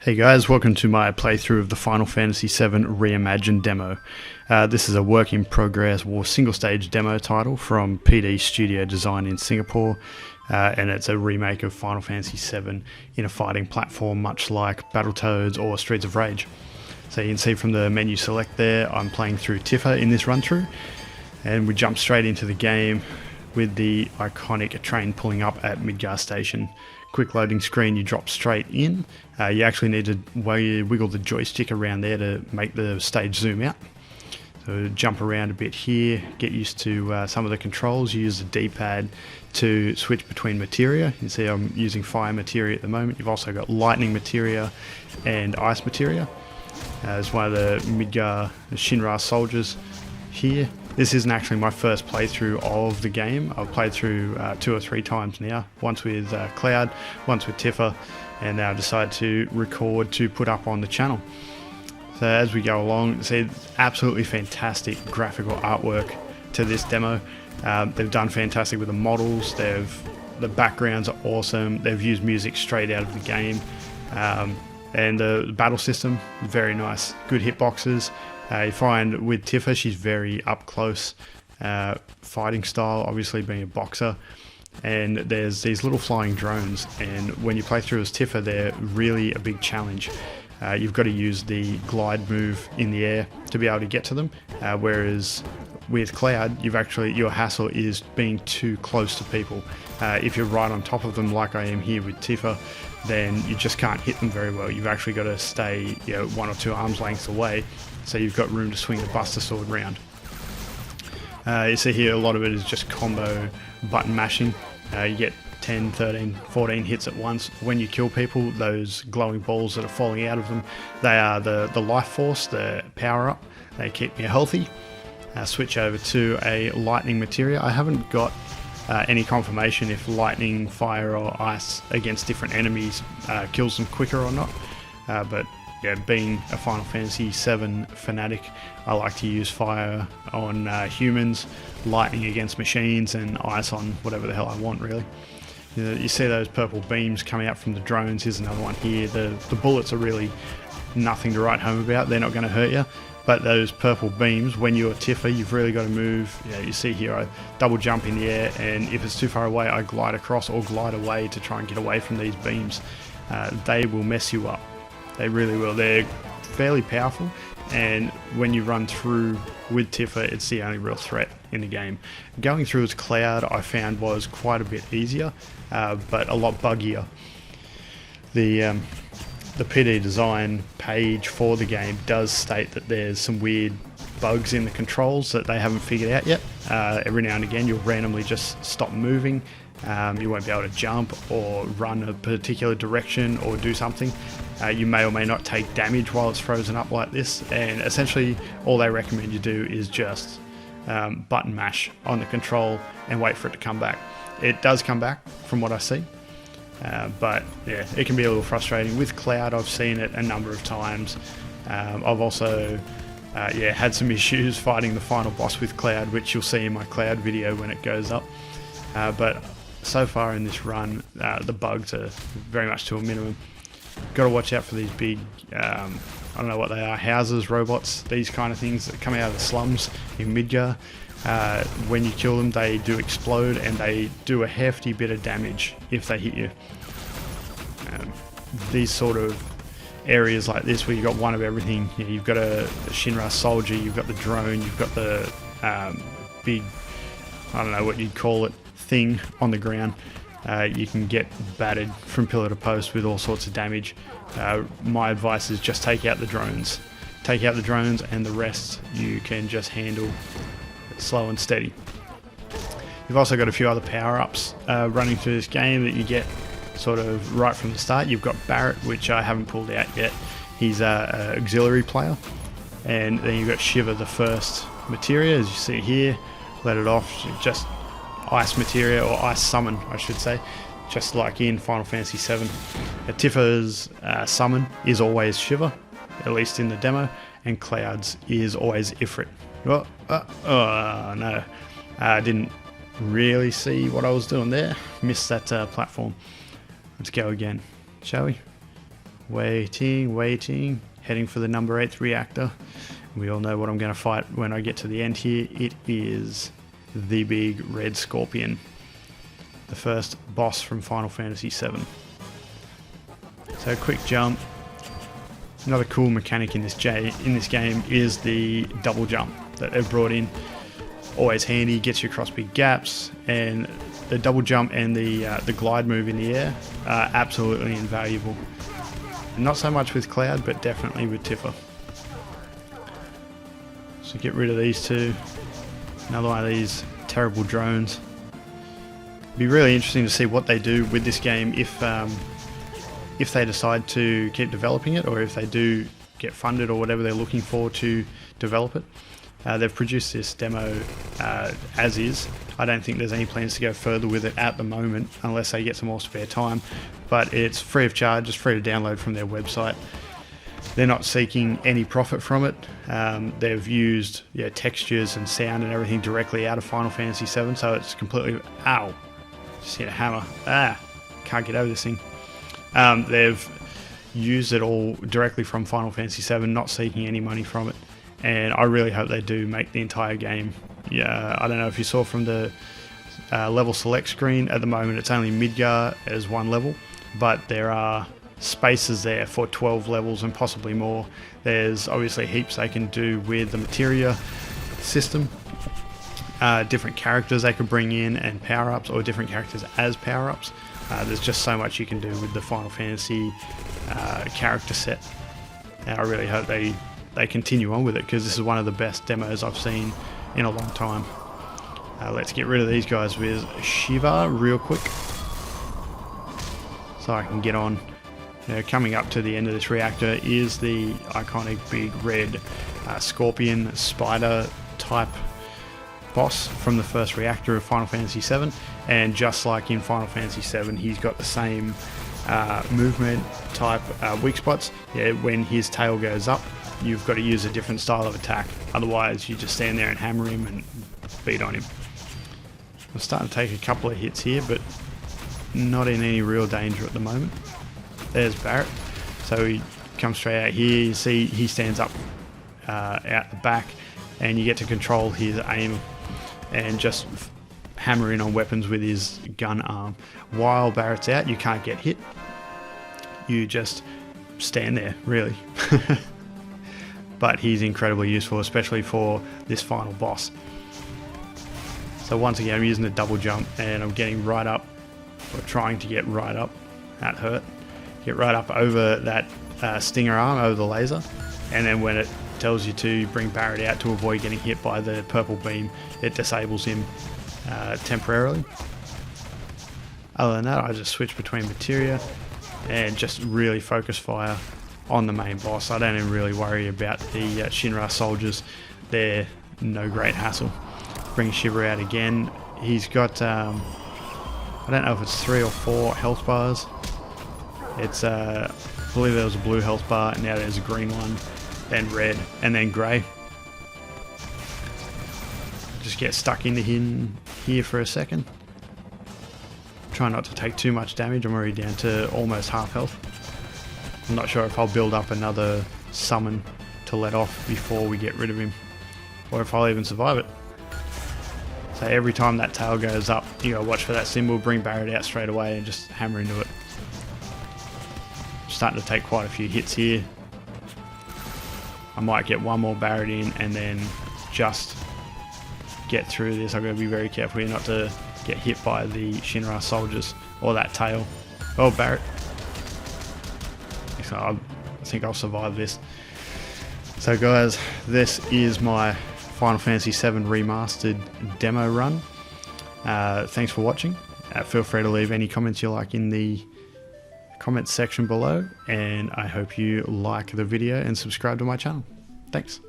Hey guys, welcome to my playthrough of the Final Fantasy VII Reimagined demo. This is a work in progress or single stage demo title from PD Studio Design in Singapore, and it's a remake of Final Fantasy VII in a fighting platform much like Battletoads or Streets of Rage. So you can see from the menu select there, I'm playing through Tifa in this run through, and we jump straight into the game with the iconic train pulling up at Midgar Station. Quick loading screen, you drop straight in. You actually need to wiggle the joystick around there to make the stage zoom out. So jump around a bit here, get used to some of the controls. You use the D-pad to switch between materia. You can see I'm using fire materia at the moment. You've also got lightning materia and ice materia. As one of the Midgar Shinra soldiers here. This isn't actually my first playthrough of the game. I've played through 2 or 3 times now. Once with Cloud, once with Tifa, and now I decided to record to put up on the channel. So as we go along, see absolutely fantastic graphical artwork to this demo. They've done fantastic with the models. The backgrounds are awesome. They've used music straight out of the game. And the battle system, very nice. Good hitboxes. You find with Tifa, she's very up close fighting style, obviously being a boxer. And there's these little flying drones, and when you play through as Tifa, they're really a big challenge. You've got to use the glide move in the air to be able to get to them, whereas with Cloud, your hassle is being too close to people. If you're right on top of them, like I am here with Tifa, then you just can't hit them very well. You've actually got to stay 1 or 2 arms lengths away, so you've got room to swing the Buster Sword round. You see here a lot of it is just combo button mashing. You get 10, 13, 14 hits at once. When you kill people, those glowing balls that are falling out of them, they are the life force, the power up. They keep you healthy. Switch over to a lightning materia. I haven't got any confirmation if lightning, fire or ice against different enemies kills them quicker or not, but yeah, being a Final Fantasy VII fanatic, I like to use fire on humans, lightning against machines, and ice on whatever the hell I want, really. You see those purple beams coming out from the drones. Here's another one here. The bullets are really nothing to write home about. They're not going to hurt you. But those purple beams, when you're Tifa, you've really got to move. You see here, I double jump in the air, and if it's too far away, I glide across or glide away to try and get away from these beams. They will mess you up. They really will. They're fairly powerful, and when you run through with Tifa, it's the only real threat in the game. Going through as Cloud, I found was quite a bit easier, but a lot buggier. The PD design page for the game does state that there's some weird bugs in the controls that they haven't figured out yet. Every now and again you'll randomly just stop moving. You won't be able to jump or run a particular direction or do something. You may or may not take damage while it's frozen up like this, and essentially all they recommend you do is just button mash on the control and wait for it to come back. It does come back from what I see. But yeah, it can be a little frustrating. With Cloud, I've seen it a number of times. I've also had some issues fighting the final boss with Cloud, which you'll see in my Cloud video when it goes up. But so far in this run, the bugs are very much to a minimum. Got to watch out for these big, I don't know what they are, houses, robots, these kind of things that come out of the slums in Midgar. When you kill them, they do explode, and they do a hefty bit of damage if they hit you. These sort of areas like this where you've got one of everything, you've got a Shinra soldier, you've got the drone, you've got the big, I don't know what you'd call it, thing on the ground. You can get battered from pillar to post with all sorts of damage. My advice is just take out the drones. Take out the drones, and the rest you can just handle slow and steady. You've also got a few other power-ups running through this game that you get sort of right from the start. You've got Barret, which I haven't pulled out yet. He's an auxiliary player. And then you've got Shiva, the first materia, as you see here. Let it off, just ice materia, or ice summon I should say, just like in Final Fantasy VII. Tifa's summon is always Shiva, at least in the demo, and Cloud's is always Ifrit. Oh no, I didn't really see what I was doing there. Missed that platform. Let's go again, shall we? Waiting. Heading for the number 8th reactor. We all know what I'm going to fight when I get to the end here. It is the big red scorpion. The first boss from Final Fantasy VII. So quick jump. Another cool mechanic in this game is the double jump that they've brought in. Always handy, gets you across big gaps, and the double jump and the glide move in the air are absolutely invaluable. Not so much with Cloud, but definitely with Tifa. So get rid of these two. Another one of these terrible drones. It'd be really interesting to see what they do with this game if they decide to keep developing it, or if they do get funded or whatever they're looking for to develop it. They've produced this demo as is. I don't think there's any plans to go further with it at the moment unless they get some more spare time, but it's free of charge, it's free to download from their website. They're not seeking any profit from it. They've used textures and sound and everything directly out of Final Fantasy VII, so it's completely... Ow! Just hit a hammer. Can't get over this thing. They've used it all directly from Final Fantasy VII, not seeking any money from it. And I really hope they do make the entire game. Yeah, I don't know if you saw from the level select screen, at the moment it's only Midgar as one level, but there are spaces there for 12 levels and possibly more. There's obviously heaps they can do with the materia system. Different characters they could bring in and power-ups, or different characters as power-ups. There's just so much you can do with the Final Fantasy character set, and I really hope they continue on with it, because this is one of the best demos I've seen in a long time. Let's get rid of these guys with Shiva real quick so I can get on. Coming up to the end of this reactor is the iconic big red scorpion spider type boss from the first reactor of Final Fantasy VII, and just like in Final Fantasy VII, he's got the same movement type weak spots. When his tail goes up, you've got to use a different style of attack, otherwise you just stand there and hammer him and beat on him. I'm starting to take a couple of hits here, but not in any real danger at the moment. There's Barret, so he comes straight out here. You see he stands up out the back, and you get to control his aim and just hammer in on weapons with his gun arm. While Barret's out, you can't get hit. You just stand there, really. But he's incredibly useful, especially for this final boss. So once again, I'm using the double jump, and I'm getting right up, or trying to get right up. That hurt. Get right up over that stinger arm, over the laser, and then when it tells you to bring Barret out to avoid getting hit by the purple beam, it disables him temporarily. Other than that, I just switch between materia and just really focus fire on the main boss. I don't even really worry about the Shinra soldiers. They're no great hassle. Bring Shiva out again. He's got I don't know if it's 3 or 4 health bars. It's I believe there was a blue health bar, and now there's a green one, then red, and then grey. Just get stuck into him here for a second. Try not to take too much damage. I'm already down to almost half health. I'm not sure if I'll build up another summon to let off before we get rid of him, or if I'll even survive it. So every time that tail goes up, you gotta watch for that symbol, bring Barret out straight away and just hammer into it. Starting to take quite a few hits here. I might get one more Barret in and then just get through this. I've got to be very careful here not to get hit by the Shinra soldiers or that tail. Oh, Barret. So I think I'll survive this. So guys, this is my Final Fantasy VII Remastered demo run. Thanks for watching. Feel free to leave any comments you like in the comments section below, and I hope you like the video and subscribe to my channel. Thanks.